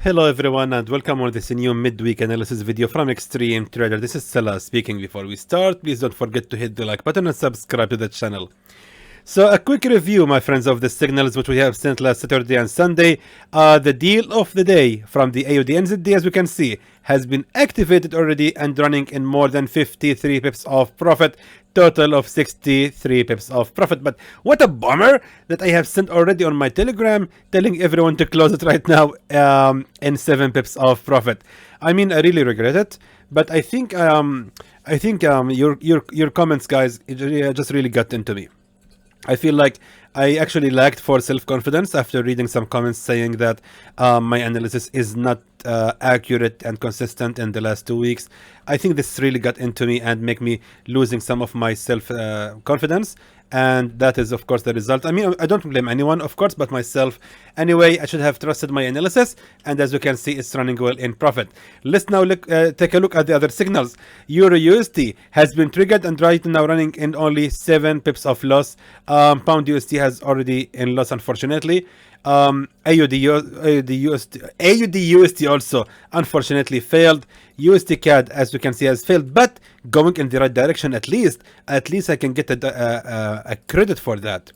Hello everyone and welcome on this new midweek analysis video from Xtreme Trader. This is Salah speaking. Before we start, please don't forget to hit the like button and subscribe to the channel. So a quick review, my friends, of the signals which we have sent last Saturday and Sunday. The deal of the day from the AUD NZD, as we can see, has been activated already and running in more than 53 pips of profit, total of 63 pips of profit. But what a bummer that I have sent already on my Telegram telling everyone to close it right now in 7 pips of profit. I mean, I really regret it, but I think your comments, guys, it just really got into me. I feel like I actually lacked for self-confidence after reading some comments saying that my analysis is not accurate and consistent in the last 2 weeks. I think this really got into me and make me losing some of my self-confidence. And that is, of course, the result. I mean, I don't blame anyone, of course, but myself. Anyway, I should have trusted my analysis. And as you can see, it's running well in profit. Let's now take a look at the other signals. EURUSD has been triggered and right now running in only 7 pips of loss. Pound USD has already in loss, unfortunately. AUD USD also unfortunately failed. USD CAD, as you can see, has failed, but going in the right direction. At least I can get a credit for that.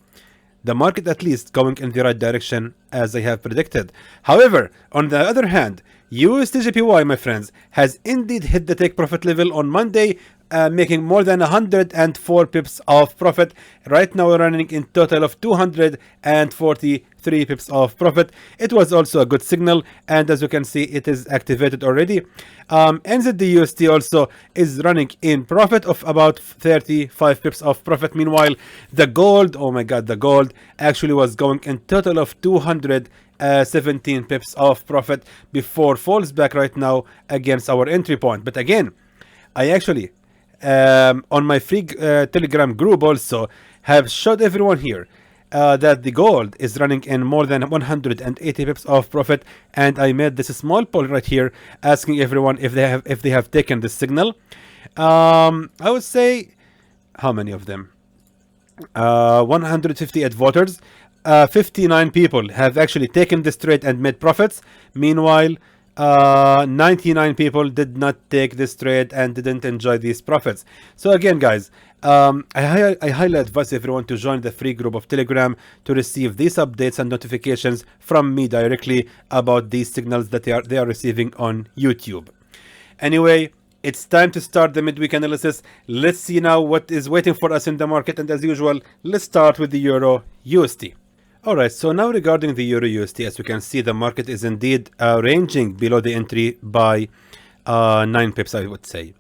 The market at least going in the right direction as I have predicted. However, on the other hand, USDJPY, my friends, has indeed hit the take profit level on Monday, making more than 104 pips of profit. Right now we're running in total of 243 pips of profit. It was also a good signal, and as you can see, it is activated already. NZD USD also is running in profit of about 35 pips of profit. Meanwhile, the gold, oh my god, the gold actually was going in total of 217 pips of profit before falls back right now against our entry point. But again, I actually on my free Telegram group also have showed everyone here that the gold is running in more than 180 pips of profit, and I made this small poll right here asking everyone if they have taken this signal. I would say, how many of them? 158 voters. 59 people have actually taken this trade and made profits. Meanwhile, 99 people did not take this trade and didn't enjoy these profits. So again, guys, I highly advise everyone to join the free group of Telegram to receive these updates and notifications from me directly about these signals that they are receiving on YouTube. Anyway, it's time to start the midweek analysis. Let's see now what is waiting for us in the market, and as usual, let's start with the Euro USD. Alright, so now regarding the Euro USD, as you can see, the market is indeed ranging below the entry by 9 pips, I would say.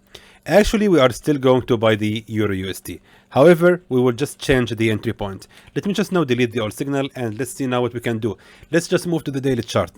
Actually, we are still going to buy the Euro USD. However, we will just change the entry point. Let me just now delete the old signal and let's see now what we can do. Let's just move to the daily chart.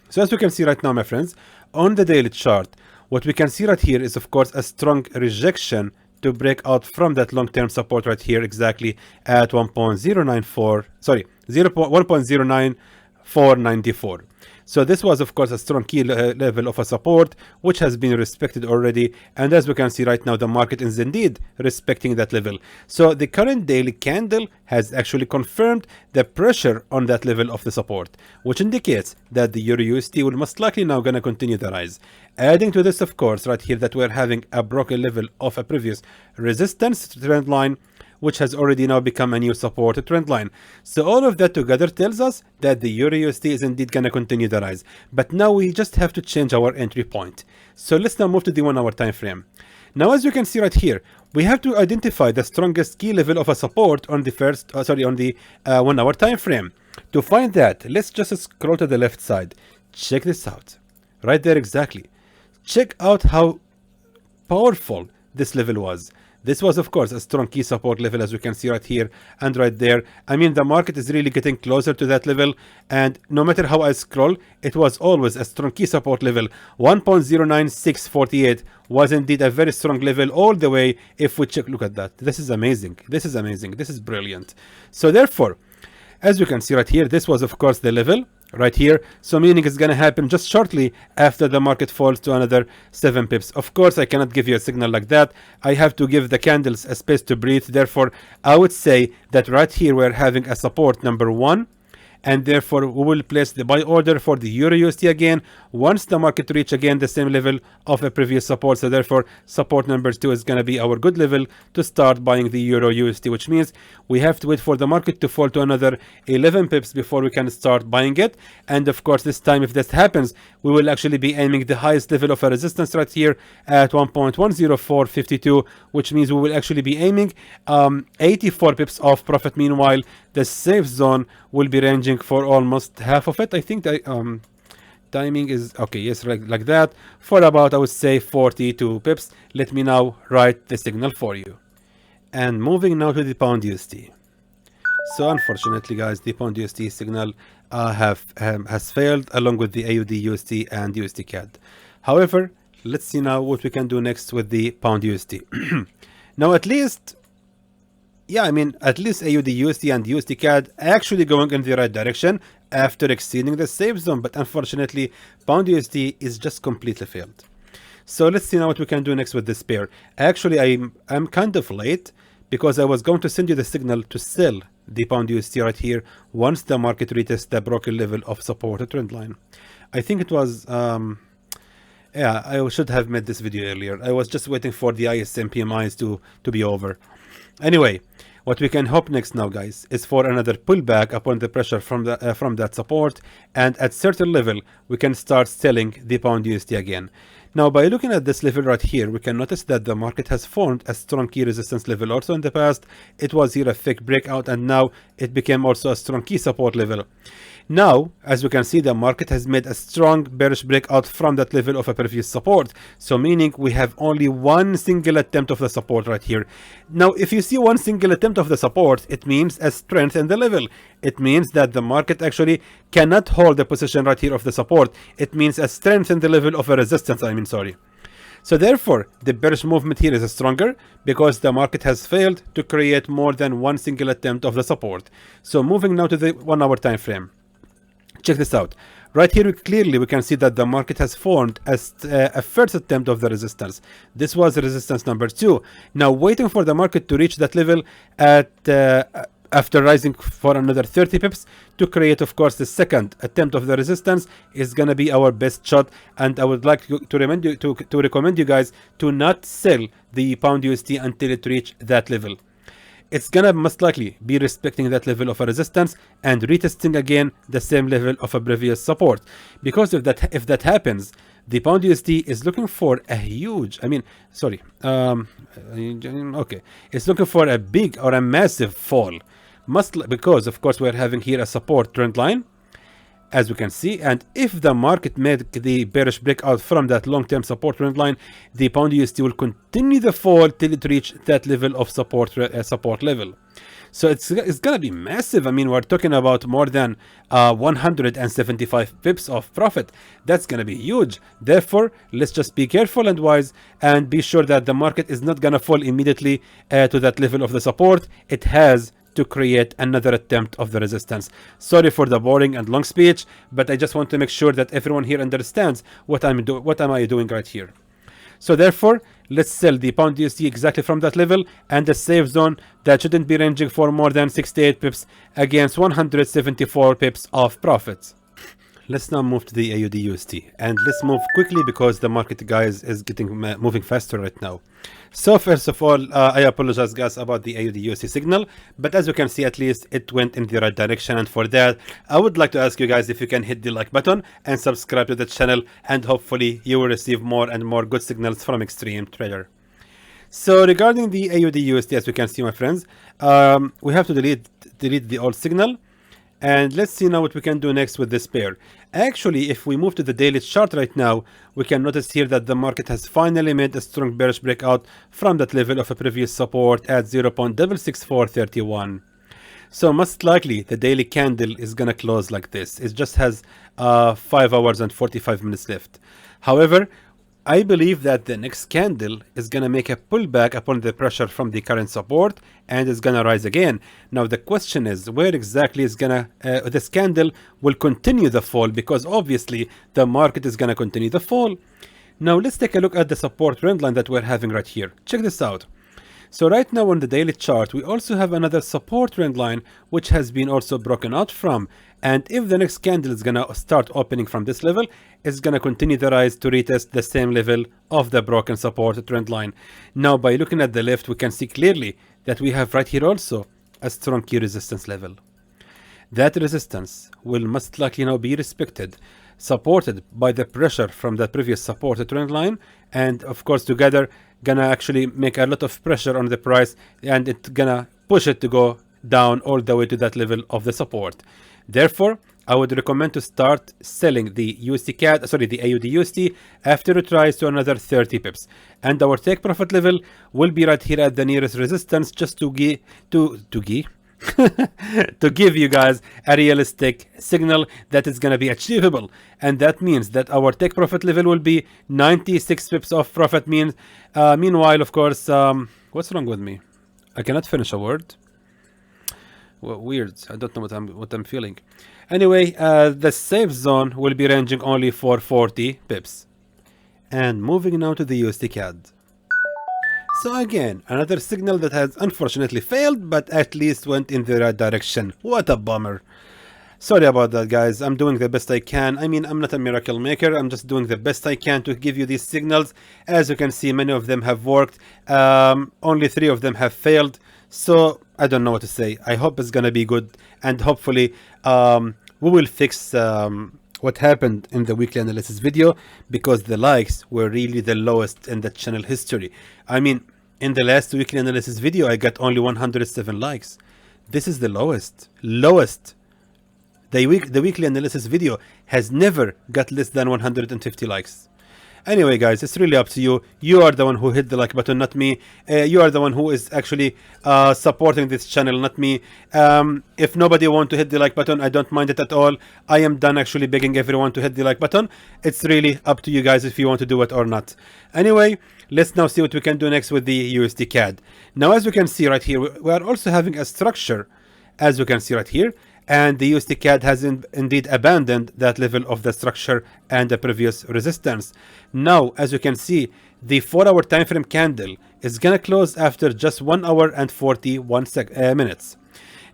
So as you can see right now, my friends, on the daily chart, what we can see right here is, of course, a strong rejection to break out from that long-term support right here, exactly at 1.09494. So this was, of course, a strong key level of a support which has been respected already, and as we can see right now, the market is indeed respecting that level. So the current daily candle has actually confirmed the pressure on that level of the support, which indicates that the Euro USD will most likely now gonna continue the rise. Adding to this, of course, right here, that we're having a broken level of a previous resistance trend line, which has already now become a new support trend line. So all of that together tells us that the Euro USD is indeed going to continue the rise. But now we just have to change our entry point. So let's now move to the 1 hour time frame. Now, as you can see right here, we have to identify the strongest key level of a support on the 1 hour time frame. To find that, let's just scroll to the left side. Check this out. Right there, exactly. Check out how powerful this level was. This was, of course, a strong key support level, as you can see right here and right there. I mean, the market is really getting closer to that level, and no matter how I scroll, it was always a strong key support level. 1.09648 was indeed a very strong level all the way. If we check, look at that. This is amazing. This is amazing. This is brilliant. So therefore, as you can see right here, this was, of course, the level right here. So meaning it's going to happen just shortly after the market falls to another 7 pips. Of course, I cannot give you a signal like that. I have to give the candles a space to breathe. Therefore, I would say that right here we're having a support number 1 and therefore we will place the buy order for the EURUSD again once the market reach again the same level of a previous support. So therefore support number 2 is going to be our good level to start buying the EURUSD, which means we have to wait for the market to fall to another 11 pips before we can start buying it. And of course this time, if this happens, we will actually be aiming the highest level of a resistance right here at 1.10452, which means we will actually be aiming 84 pips of profit. Meanwhile, the safe zone will be ranging for almost half of it. I think that timing is okay. Yes, like that, for about, I would say, 42 pips. Let me now write the signal for you. And moving now to the pound USD. So unfortunately, guys, the pound USD signal has failed along with the AUD USD and USD CAD. However, let's see now what we can do next with the pound USD. Now, at least, yeah, I mean, at least AUD USD and USD CAD actually going in the right direction after exceeding the safe zone, but unfortunately, pound USD is just completely failed. So let's see now what we can do next with this pair. Actually, I'm kind of late because I was going to send you the signal to sell the pound USD right here once the market reaches the broken level of support trend line. I think it was yeah, I should have made this video earlier. I was just waiting for the ISM PMIs to be over. Anyway, what we can hope next now, guys, is for another pullback upon the pressure from that support, and at certain level we can start selling the pound USD again. Now, by looking at this level right here, we can notice that the market has formed a strong key resistance level. Also in the past, it was here a fake breakout, and now it became also a strong key support level. Now, as we can see, the market has made a strong bearish breakout from that level of a previous support. So meaning we have only one single attempt of the support right here. Now, if you see one single attempt of the support, it means a strength in the level. It means that the market actually cannot hold the position right here of the support. It means a strength in the level of a resistance, So therefore, the bearish movement here is stronger because the market has failed to create more than one single attempt of the support. So moving now to the 1 hour time frame. Check this out. Right here, clearly we can see that the market has formed a first attempt of the resistance. This was resistance number 2. Now waiting for the market to reach that level at after rising for another 30 pips to create, of course, the second attempt of the resistance is going to be our best shot. And I would like to recommend you guys to not sell the pound USD until it reach that level. It's gonna most likely be respecting that level of a resistance and retesting again the same level of a previous support. Because if that happens, the pound USD is looking for a huge, it's looking for a big or a massive fall. Because of course we're having here a support trend line, as we can see, and if the market made the bearish breakout from that long-term support trend line, the pound USD will continue the fall till it reach that level of support level. So it's gonna be massive. I mean, we're talking about more than 175 pips of profit. That's gonna be huge. Therefore, let's just be careful and wise and be sure that the market is not gonna fall immediately to that level of the support. It has to create another attempt of the resistance. Sorry for the boring and long speech, but I just want to make sure that everyone here understands what am I doing right here. So therefore, let's sell the pound USD exactly from that level, and the safe zone that shouldn't be ranging for more than 68 pips against 174 pips of profits. Let's now move to the AUD USD, and let's move quickly because the market, guys, is moving faster right now. So first of all, I apologize, guys, about the AUD USD signal, but as you can see, at least it went in the right direction, and for that I would like to ask you guys if you can hit the like button and subscribe to the channel, and hopefully you will receive more and more good signals from Xtreme Trader. So regarding the AUD USD, as you can see, my friends, we have to delete the old signal. And let's see now what we can do next with this pair. Actually, if we move to the daily chart right now, we can notice here that the market has finally made a strong bearish breakout from that level of a previous support at 0.66431. So most likely the daily candle is gonna close like this. It just has 5 hours and 45 minutes left. However, I believe that the next candle is going to make a pullback upon the pressure from the current support and is going to rise again. Now the question is, where exactly is going to this candle will continue the fall, because obviously the market is going to continue the fall. Now let's take a look at the support trend line that we're having right here. Check this out. So right now on the daily chart, we also have another support trend line, which has been also broken out from. And if the next candle is going to start opening from this level, it's going to continue the rise to retest the same level of the broken support trend line. Now, by looking at the left, we can see clearly that we have right here also a strong key resistance level. That resistance will most likely now be respected, supported by the pressure from the previous support trend line, and of course together gonna actually make a lot of pressure on the price, and it's gonna push it to go down all the way to that level of the support. Therefore, I would recommend to start selling the USDCAD, sorry, the AUDUSD after it rises to another 30 pips. And our take profit level will be right here at the nearest resistance, just to give you guys a realistic signal that is going to be achievable. And that means that our take profit level will be 96 pips of profit. Meanwhile, of course, what's wrong with me? I cannot finish a word. Well, weird. I don't know what I'm feeling. Anyway, the safe zone will be ranging only for 40 pips. And moving now to the USDCAD. So again, another signal that has unfortunately failed, but at least went in the right direction. What a bummer. Sorry about that, guys. I'm doing the best I can. I mean, I'm not a miracle maker. I'm just doing the best I can to give you these signals. As you can see, many of them have worked. Only 3 of them have failed. So I don't know what to say. I hope it's gonna be good, and hopefully we will fix what happened in the weekly analysis video, because the likes were really the lowest in the channel history. I mean, in the last weekly analysis video, I got only 107 likes. This is the lowest. The weekly analysis video has never got less than 150 likes. Anyway, guys, it's really up to you. You are the one who hit the like button, not me. You are the one who is actually supporting this channel, not me. If nobody wants to hit the like button, I don't mind it at all. I am done actually begging everyone to hit the like button. It's really up to you guys if you want to do it or not. Anyway, let's now see what we can do next with the USDCAD. Now, as you can see right here, we are also having a structure, as you can see right here. And the USDCAD has indeed abandoned that level of the structure and the previous resistance. Now, as you can see, the 4-hour time frame candle is gonna close after just 1 hour and 41 minutes.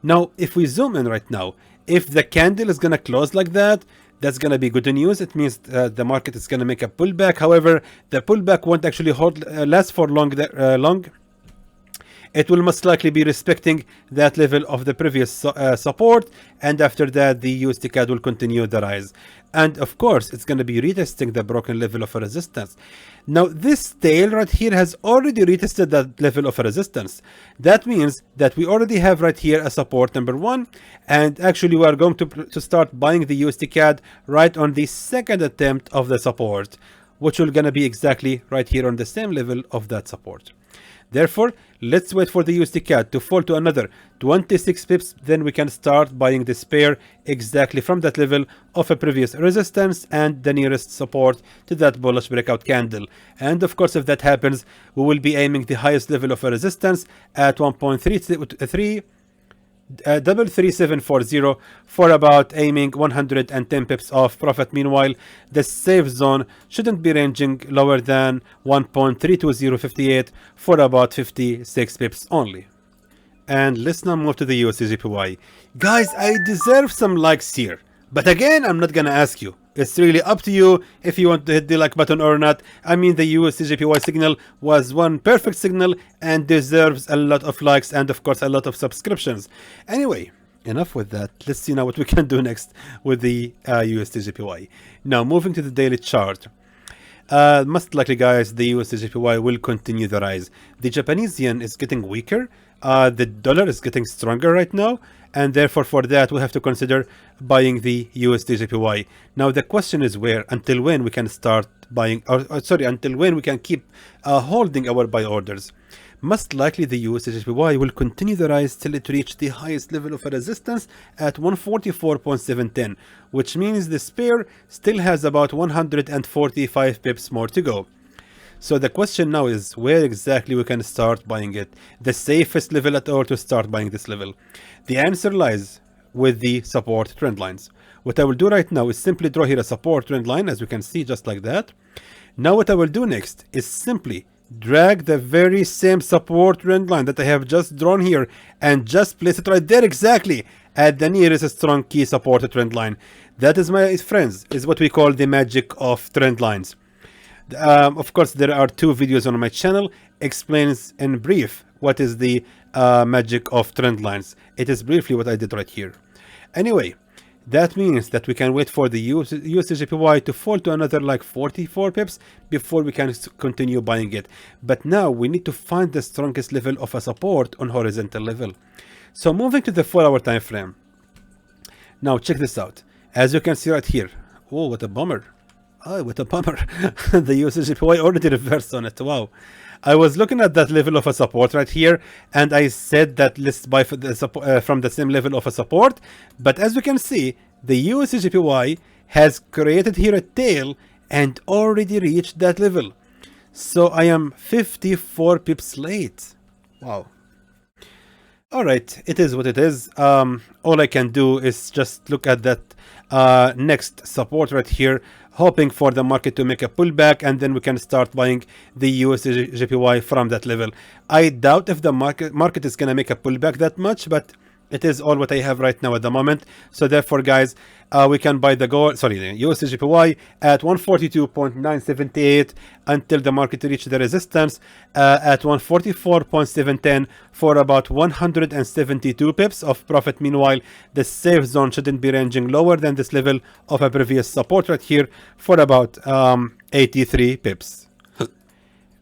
Now, if we zoom in right now, if the candle is gonna close like that, that's gonna be good news. It means the market is gonna make a pullback. However, the pullback won't actually last for long. It will most likely be respecting that level of the previous support, and after that the USDCAD will continue the rise. And of course, it's going to be retesting the broken level of resistance. Now, this tail right here has already retested that level of resistance. That means that we already have right here a support number 1, and actually we are going to start buying the USDCAD right on the second attempt of the support, which will going to be exactly right here on the same level of that support. Therefore, let's wait for the USDCAD to fall to another 26 pips, then we can start buying this pair exactly from that level of a previous resistance and the nearest support to that bullish breakout candle. And of course, if that happens, we will be aiming the highest level of a resistance at 1.3740 for about aiming 110 pips of profit. Meanwhile, the safe zone shouldn't be ranging lower than 1.32058 for about 56 pips only. And let's now move to the USDJPY. Guys, I deserve some likes here, but again, I'm not gonna ask you. It's really up to you if you want to hit the like button or not. I mean, the USDJPY signal was one perfect signal and deserves a lot of likes and of course a lot of subscriptions. Anyway, enough with that. Let's see now what we can do next with the USDJPY. Now, moving to the daily chart. Most likely, guys, the USDJPY will continue the rise. The Japanese yen is getting weaker. The dollar is getting stronger right now, and therefore for that we have to consider buying the USDJPY. Now the question is until when we can start buying, until when we can keep holding our buy orders. Most likely the USDJPY will continue the rise till it reaches the highest level of resistance at 144.710, which means this pair still has about 145 pips more to go. So the question now is where exactly we can start buying it, the safest level at all to start buying this level. The answer lies with the support trend lines. What I will do right now is simply draw here a support trend line, as you can see, just like that. Now what I will do next is simply drag the very same support trend line that I have just drawn here and just place it right there exactly at the nearest strong key support trend line. That is, my friends, is what we call the magic of trend lines. Of course, there are 2 videos on my channel explains in brief what is the magic of trend lines. It is briefly what I did right here. Anyway, that means that we can wait for the USDJPY to fall to another like 44 pips before we can continue buying it. But now we need to find the strongest level of a support on horizontal level. So moving to the 4-hour time frame. Now check this out. As you can see right here. Oh, what a bummer. Oh, what a bummer. The USDJPY already reversed on it. Wow. I was looking at that level of a support right here, and I said that let's buy for the from the same level of a support. But as you can see, the USDJPY has created here a tail and already reached that level. So I am 54 pips late. Wow. All right, it is what it is. All I can do is just look at that next support right here, hoping for the market to make a pullback, and then we can start buying the USDJPY from that level. I doubt if the market is going to make a pullback that much, but it is all what I have right now at the moment. So therefore, guys, we can buy the USDJPY at 142.978 until the market reach the resistance at 144.710 for about 172 pips of profit. Meanwhile, the safe zone shouldn't be ranging lower than this level of a previous support right here for about 83 pips.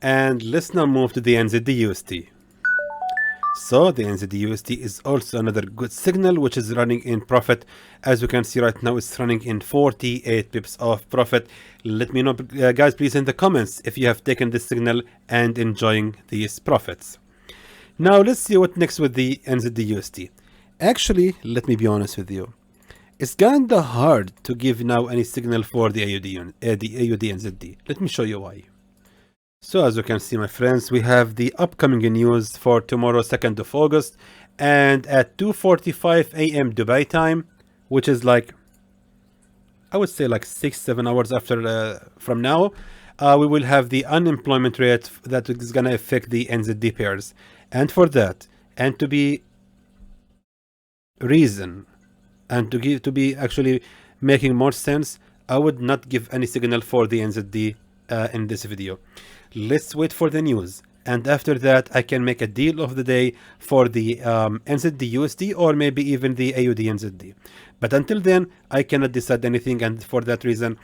And let's now move to the NZD USD. So the NZD USD is also another good signal which is running in profit. As you can see right now, it's running in 48 pips of profit. Let me know, guys, please, in the comments if you have taken this signal and enjoying these profits. Now let's see what next with the NZD USD. Actually, let me be honest with you. It's kinda hard to give now any signal for the AUD NZD. Let me show you why. So as you can see, my friends, we have the upcoming news for tomorrow, 2nd of August, and at 2:45 a.m. Dubai time, which is like, I would say like 6-7 hours after from now, we will have the unemployment rate that is going to affect the NZD pairs. And for that, and to be reason, and to be actually making more sense, I would not give any signal for the NZD in this video. Let's wait for the news, and after that I can make a deal of the day for the NZD USD or maybe even the AUD NZD. But until then, I cannot decide anything, and for that reason,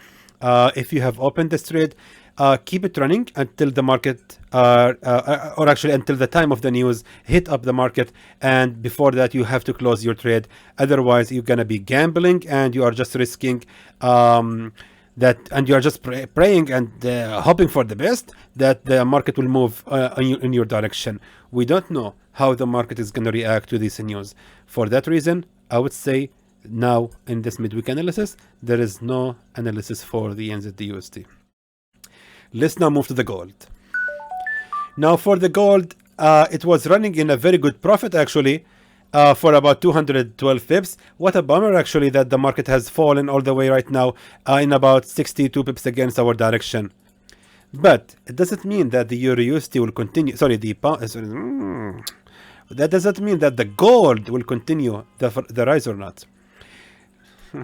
if you have opened this trade, keep it running until the market, or actually until the time of the news, hit up the market, and before that you have to close your trade. Otherwise, you're gonna be gambling and you are just risking and you are just praying and hoping for the best that the market will move in your direction. We don't know how the market is going to react to this news. For that reason, I would say now in this midweek analysis, there is no analysis for the NZD USD. Let's now move to the gold. Now for the gold, it was running in a very good profit actually, for about 212 pips. What a bummer actually that the market has fallen all the way right now in about 62 pips against our direction. But it doesn't mean that the EURUSD will continue. Sorry, the pound. That doesn't mean that the gold will continue the rise or not.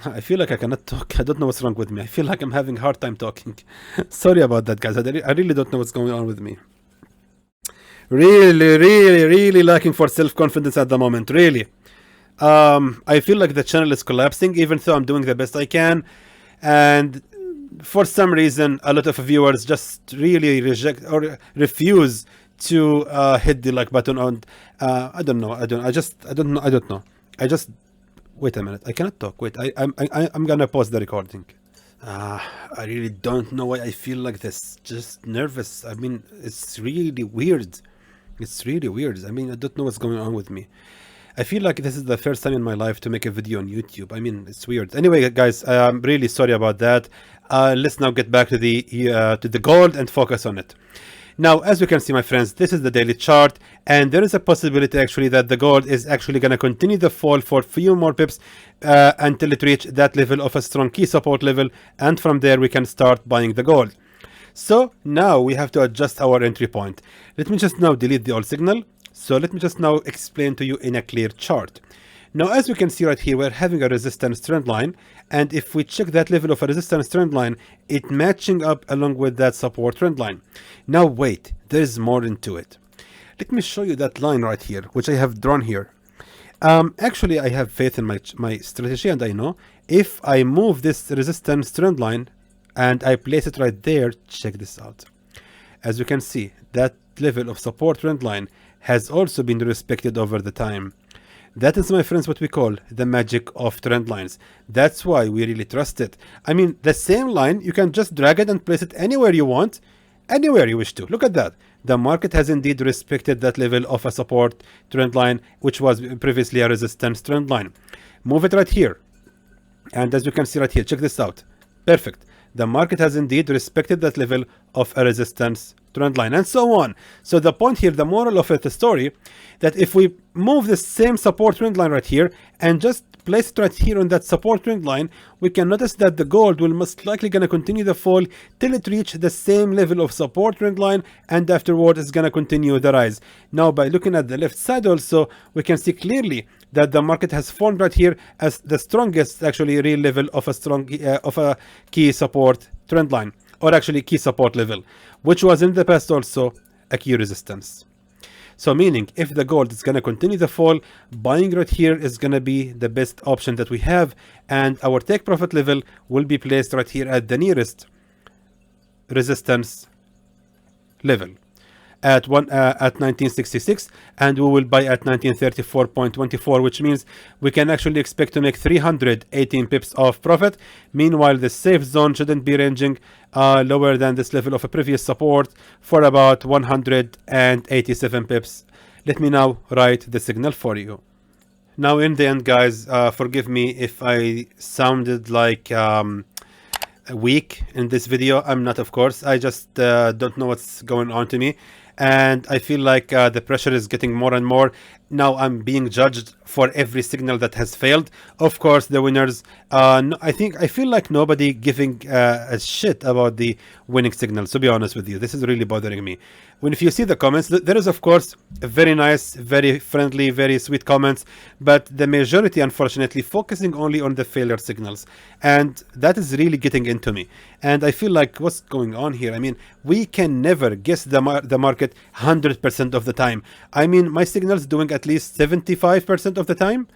I feel like I cannot talk. I don't know what's wrong with me. I feel like I'm having a hard time talking. Sorry about that, guys. I really don't know what's going on with me. Really lacking for self-confidence at the moment, really. I feel like the channel is collapsing, even though I'm doing the best I can, and for some reason a lot of viewers just really reject or refuse to hit the like button on I don't know. Wait a minute, I cannot talk. Wait, I'm gonna pause the recording. I really don't know why I feel like this. Just nervous. I mean, it's really weird. It's really weird. I mean, I don't know what's going on with me. I feel like this is the first time in my life to make a video on YouTube. I mean, it's weird. Anyway, guys, I'm really sorry about that. Let's now get back to the gold and focus on it. Now, as you can see, my friends, this is the daily chart, and there is a possibility actually that the gold is actually going to continue the fall for a few more pips until it reaches that level of a strong key support level, and from there we can start buying the gold. So now we have to adjust our entry point. Let me just now delete the old signal. So let me just now explain to you in a clear chart. Now, as we can see right here, we're having a resistance trend line, and if we check that level of a resistance trend line, it matching up along with that support trend line. Now wait, there is more into it. Let me show you that line right here, which I have drawn here. Actually, I have faith in my strategy, and I know if I move this resistance trend line and I place it right there, check this out. As you can see, that level of support trend line has also been respected over the time. That is, my friends, what we call the magic of trend lines. That's why we really trust it. I mean, the same line, you can just drag it and place it anywhere you want, anywhere you wish to. Look at that. The market has indeed respected that level of a support trend line, which was previously a resistance trend line. Move it right here. And as you can see right here, check this out. Perfect. The market has indeed respected that level of a resistance trend line, and so on. So the point here, the moral of the story, that if we move the same support trend line right here and just place it right here on that support trend line, we can notice that the gold will most likely going to continue the fall till it reach the same level of support trend line, and afterward it's going to continue the rise. Now, by looking at the left side also, we can see clearly that the market has formed right here as the strongest, actually, real level of a key support trend line, or actually key support level, which was in the past also a key resistance. So meaning, if the gold is going to continue the fall, buying right here is going to be the best option that we have, and our take profit level will be placed right here at the nearest resistance level at 1966, and we will buy at 1934.24, which means we can actually expect to make 318 pips of profit. Meanwhile, the safe zone shouldn't be ranging lower than this level of a previous support for about 187 pips. Let me now write the signal for you. Now, in the end, guys, forgive me if I sounded like weak in this video. I'm not, of course. I just don't know what's going on to me, and I feel like the pressure is getting more and more. Now I'm being judged for every signal that has failed. Of course, the winners, I feel like nobody giving a shit about the winning signals, to be honest with you. This is really bothering me. If you see the comments, there is, of course, a very nice, very friendly, very sweet comments, but the majority, unfortunately, focusing only on the failure signals, and that is really getting into me. And I feel like, what's going on here? I mean, we can never guess the market 100% of the time. I mean, my signals doing at least 75% of the time.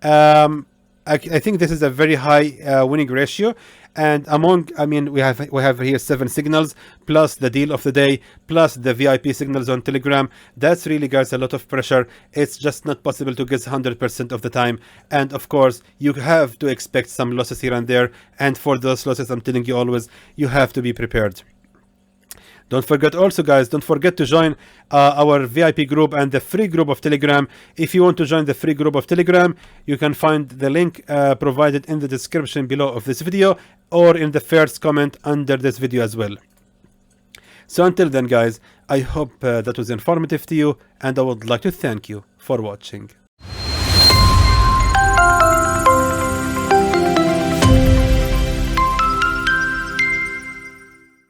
I think this is a very high winning ratio, and we have here 7 signals plus the deal of the day plus the VIP signals on Telegram. That's really, guys, a lot of pressure. It's just not possible to guess 100% of the time, and of course you have to expect some losses here and there, and for those losses, I'm telling you always, you have to be prepared. Don't forget also, guys, don't forget to join our VIP group and the free group of Telegram. If you want to join the free group of Telegram, you can find the link provided in the description below of this video, or in the first comment under this video as well. So until then, guys, I hope that was informative to you, and I would like to thank you for watching.